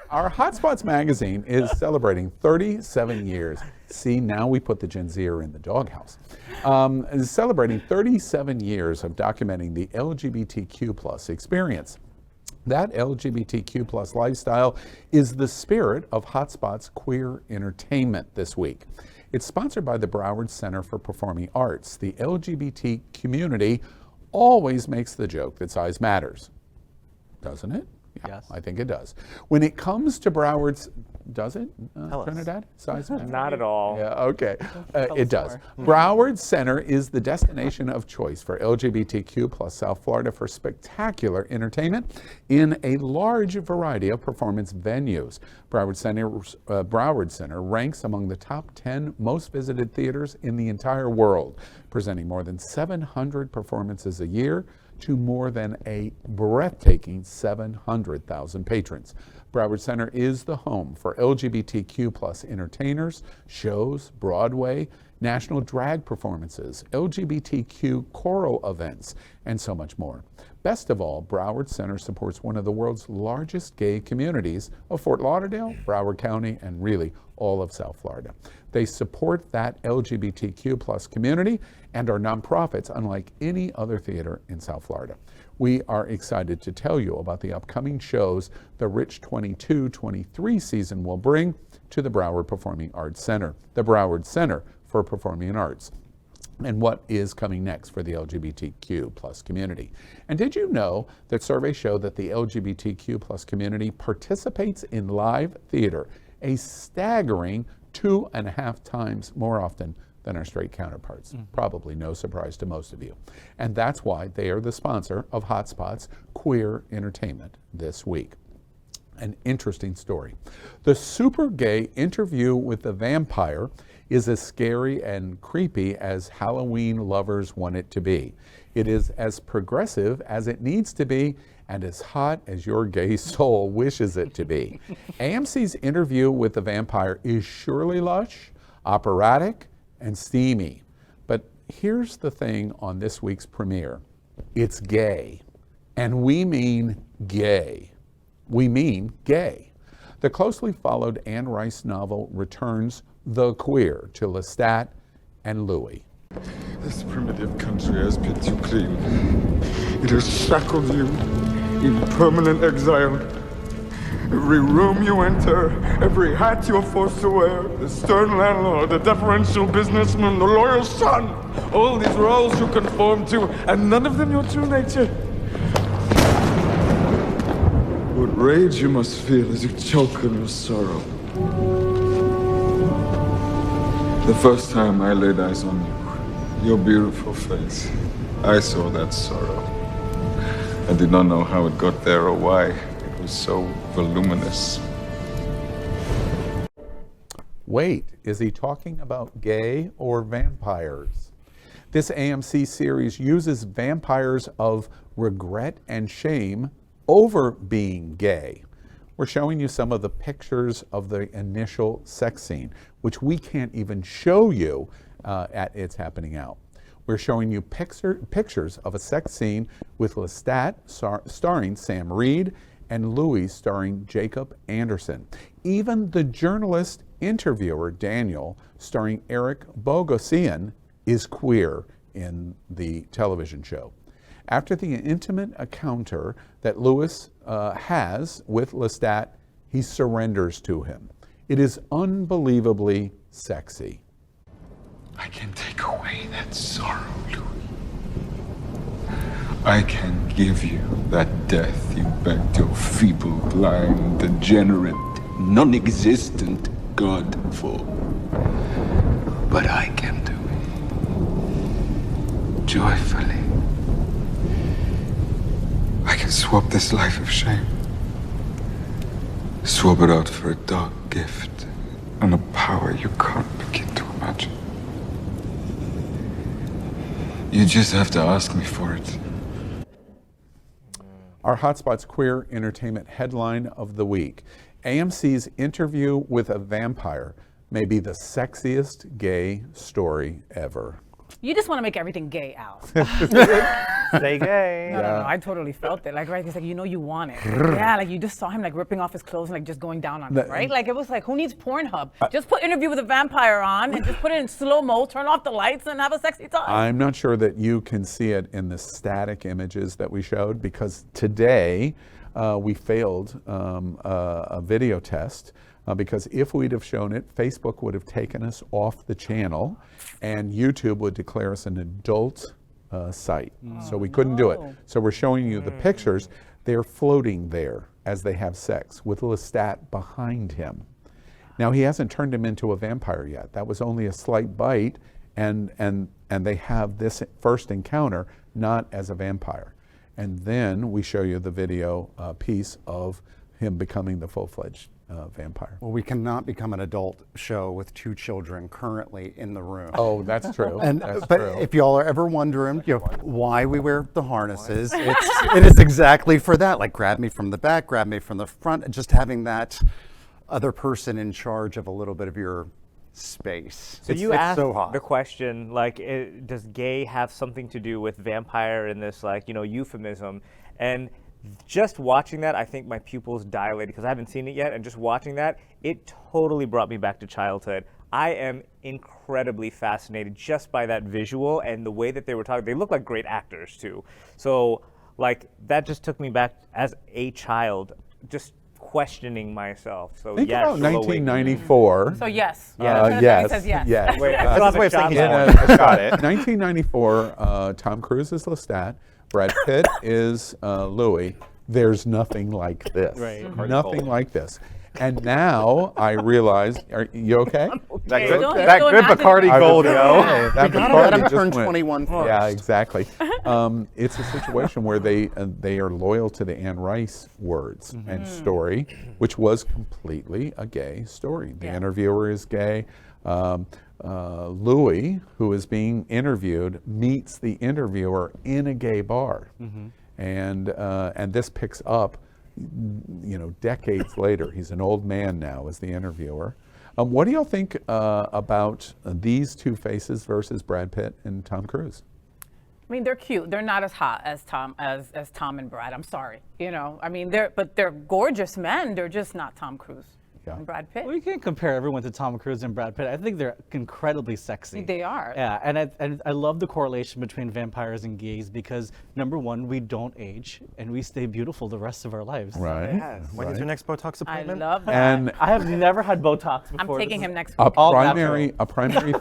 Our Hotspots magazine is celebrating 37 years. See, now we put the Gen Zer in the doghouse. Is celebrating 37 years of documenting the LGBTQ plus experience. That LGBTQ plus lifestyle is the spirit of Hotspot's queer entertainment this week. It's sponsored by the Broward Center for Performing Arts. The LGBT community always makes the joke that size matters. Doesn't it? Yeah, Yes. I think it does. When it comes to Broward's, does it, Tell us. Trinidad? Size matters? Not at all. Yeah, okay. Tell It us does. more. Broward Center is the destination of choice for LGBTQ plus South Florida for spectacular entertainment in a large variety of performance venues. Broward Center ranks among the top 10 most visited theaters in the entire world, presenting more than 700 performances a year to more than a breathtaking 700,000 patrons. Broward Center is the home for LGBTQ plus entertainers, shows, Broadway, national drag performances, LGBTQ choral events, and so much more. Best of all, Broward Center supports one of the world's largest gay communities of Fort Lauderdale, Broward County, and really all of South Florida. They support that LGBTQ plus community and are nonprofits unlike any other theater in South Florida. We are excited to tell you about the upcoming shows the Rich 22-23 season will bring to the Broward Performing Arts Center, the Broward Center for Performing Arts, and what is coming next for the LGBTQ plus community. And did you know that surveys show that the LGBTQ plus community participates in live theater a staggering 2.5 times more often than our straight counterparts? Probably no surprise to most of you. And that's why they are the sponsor of Hotspot's queer entertainment this week. An interesting story. The super gay Interview with the Vampire is as scary and creepy as Halloween lovers want it to be. It is as progressive as it needs to be and as hot as your gay soul wishes it to be. AMC's Interview with the Vampire is surely lush, operatic, and steamy. But here's the thing on this week's premiere. It's gay. And we mean gay. We mean gay. The closely followed Anne Rice novel returns the queer to LeStat and Louise. This primitive country has picked you clean. It has shackled you in permanent exile. Every room you enter, every hat you're forced to wear, the stern landlord, the deferential businessman, the loyal son, all these roles you conform to, and none of them your true nature. What rage you must feel as you choke on your sorrow. The first time I laid eyes on you, your beautiful face, I saw that sorrow. I did not know how it got there or why. It was so voluminous. Wait, is he talking about gay or vampires? This AMC series uses vampires of regret and shame over being gay. We're showing you some of the pictures of the initial sex scene, which we can't even show you at It's Happening Out. We're showing you pictures of a sex scene with LeStat starring Sam Reed and Louise starring Jacob Anderson. Even the journalist interviewer Daniel starring Eric Bogosian is queer in the television show. After the intimate encounter that Louis has with LeStat, he surrenders to him. It is unbelievably sexy. I can take away that sorrow, Louis. I can give you that death you begged your feeble, blind, degenerate, non-existent God for. But I can do it joyfully. I can swap this life of shame, swap it out for a dark gift and a power you can't begin to imagine. You just have to ask me for it. Our Hotspot's queer entertainment headline of the week. AMC's Interview with a Vampire may be the sexiest gay story ever. You just want to make everything gay, Al. Stay gay. No, I totally felt it. Like, right, he's like, you know you want it. Yeah, like you just saw him like ripping off his clothes and like just going down on it, right? Like it was like, who needs Pornhub? Just put Interview with a Vampire on and just put it in slow-mo, turn off the lights and have a sexy time. I'm not sure that you can see it in the static images that we showed, because today we failed a video test. Because if we'd have shown it, Facebook would have taken us off the channel and YouTube would declare us an adult site. So we couldn't do it. So we're showing you the pictures. They're floating there as they have sex with LeStat behind him. Now he hasn't turned him into a vampire yet. That was only a slight bite, and they have this first encounter not as a vampire. And then we show you the video piece of him becoming the full-fledged vampire. Well, we cannot become an adult show with 2 children currently in the room. Oh, that's true. But if y'all are ever wondering, why we wear the harnesses, it is exactly for that. Like, grab me from the back, grab me from the front, and just having that other person in charge of a little bit of your space. So you asked the question, like, does gay have something to do with vampire in this, like, euphemism? And just watching that, I think my pupils dilated because I haven't seen it yet, and just watching that, it totally brought me back to childhood. I am incredibly fascinated just by that visual and the way that they were talking. They look like great actors too. So like that just took me back as a child, just questioning myself. So Think yes, about 1994. So yes. Yes. He says yes. Yes. Wait, I still have a shot. Got it. 1994, Tom Cruise is LeStat, Brad Pitt is Louis. There's nothing like this. Right. Nothing like this. And now I realize, are you okay? That Okay, good, don't- that don't good imagine- Bacardi I was Gold, gonna yo. say, that Let Bacardi him just turn went- 21 first. Yeah, exactly. It's a situation where they are loyal to the Anne Rice words and story, which was completely a gay story. The interviewer is gay. Louis, who is being interviewed, meets the interviewer in a gay bar, and this picks up, decades later. He's an old man now as the interviewer. What do y'all think about these two faces versus Brad Pitt and Tom Cruise? I mean, they're cute. They're not as hot as Tom and Brad. I'm sorry. I mean, they're gorgeous men. They're just not Tom Cruise and Brad Pitt. Well, you can't compare everyone to Tom Cruise and Brad Pitt. I think they're incredibly sexy. They are. Yeah, and I love the correlation between vampires and gays because number one, we don't age and we stay beautiful the rest of our lives. Right. When is your next Botox I appointment? love that. And I have never had Botox I'm before. taking him next a week. All primary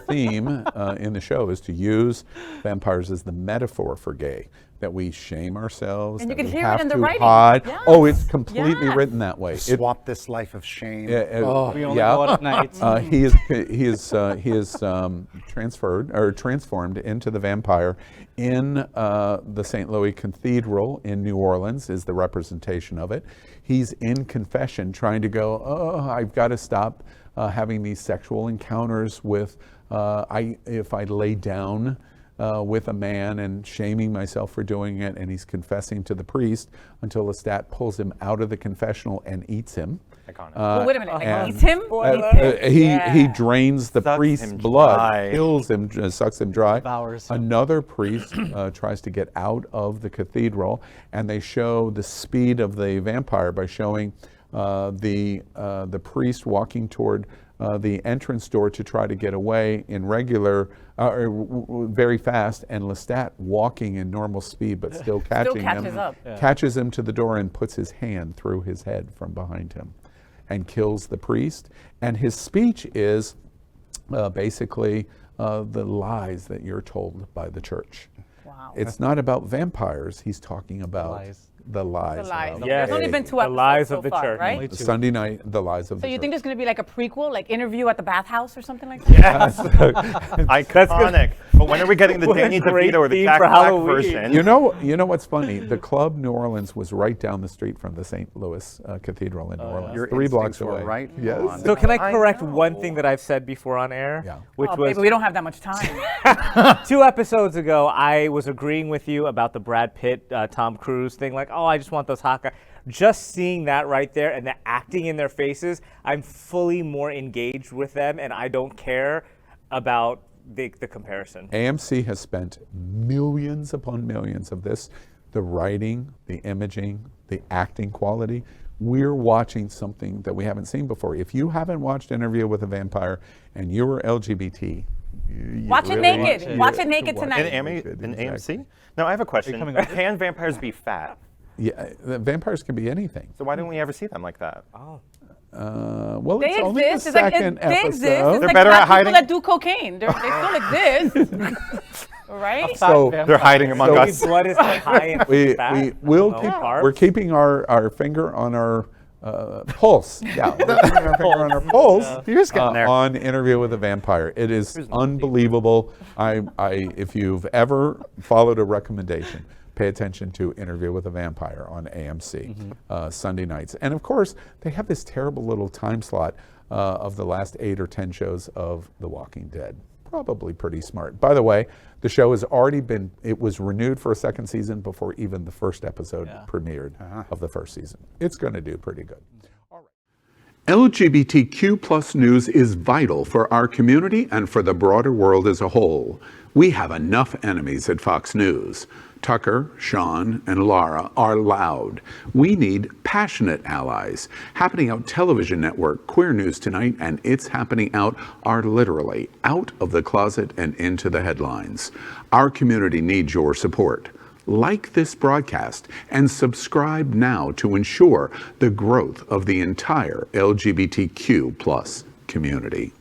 theme in the show is to use vampires as the metaphor for gay. That we shame ourselves. And you that can we hear it have in the to writing. hide. Yes. Oh, it's completely Yes. written that way. Swap this life of shame. We only go out at night. He is transformed into the vampire in the St. Louis Cathedral in New Orleans is the representation of it. He's in confession trying to go, I've got to stop having these sexual encounters with, if I lay down with a man and shaming myself for doing it, and he's confessing to the priest until LeStat pulls him out of the confessional and eats him. Well, wait a minute. and- Eats him? He drains the Sucks priest's him blood, dry. kills him, sucks him dry. Devours him. Another priest tries to get out of the cathedral, and they show the speed of the vampire by showing the priest walking toward the entrance door to try to get away in very fast, and LeStat walking in normal speed but still catching catches him, up. catches him to the door and puts his hand through his head from behind him and kills the priest. And his speech is basically the lies that you're told by the church. Wow. It's not about vampires. He's talking about Lies. the lies. The lies. about Yes. There's only been 2 The episodes lies so of the far, church. right? Only the 2. Sunday night, the lies of So the you church. think there's going to be like a prequel, like Interview at the Bathhouse or something like that? Yes. Iconic. But when are we getting the What a Danny great DeVito or the theme Jack for Black Halloween. version? You know what's funny? The Club New Orleans was right down the street from the St.Louis Cathedral in New Orleans, Your 3 blocks instincts were away. right Yes. on. So can I correct one thing that I've said before on air? Yeah. Which Oh, was baby, we don't have that much time. 2 episodes ago, I was agreeing with you about the Brad Pitt, Tom Cruise thing. Like, I just want those hot guys. Just seeing that right there and the acting in their faces, I'm fully more engaged with them, and I don't care about the comparison. AMC has spent millions upon millions of this. The writing, the imaging, the acting quality. We're watching something that we haven't seen before. If you haven't watched Interview with a Vampire and you were LGBT, Watch it naked. Watch it naked tonight. In AMC? Now I have a question. Can vampires be fat? Yeah, vampires can be anything. So why don't we ever see them like that? Oh. Well, They it's only the exist. It's like second they exist. It's episode. like better at black hiding? people that do cocaine. They still exist, right? So They're hiding among us. Blood is high in fat. We're keeping our finger on our pulse. Yeah, we're keeping our finger on our pulse. You're just getting there. On Interview with a Vampire. It is unbelievable. If you've ever followed a recommendation, pay attention to Interview with a Vampire on AMC Sunday nights. And of course, they have this terrible little time slot of the last 8 or 10 shows of The Walking Dead. Probably pretty smart. By the way, the show has already been, it was renewed for a second season before even the first episode premiered of the first season. It's going to do pretty good. All right. LGBTQ plus news is vital for our community and for the broader world as a whole. We have enough enemies at Fox News. Tucker, Sean, and Lara are loud. We need passionate allies. Happening Out Television Network, Queer News Tonight, and It's Happening Out are literally out of the closet and into the headlines. Our community needs your support. Like this broadcast and subscribe now to ensure the growth of the entire LGBTQ plus community.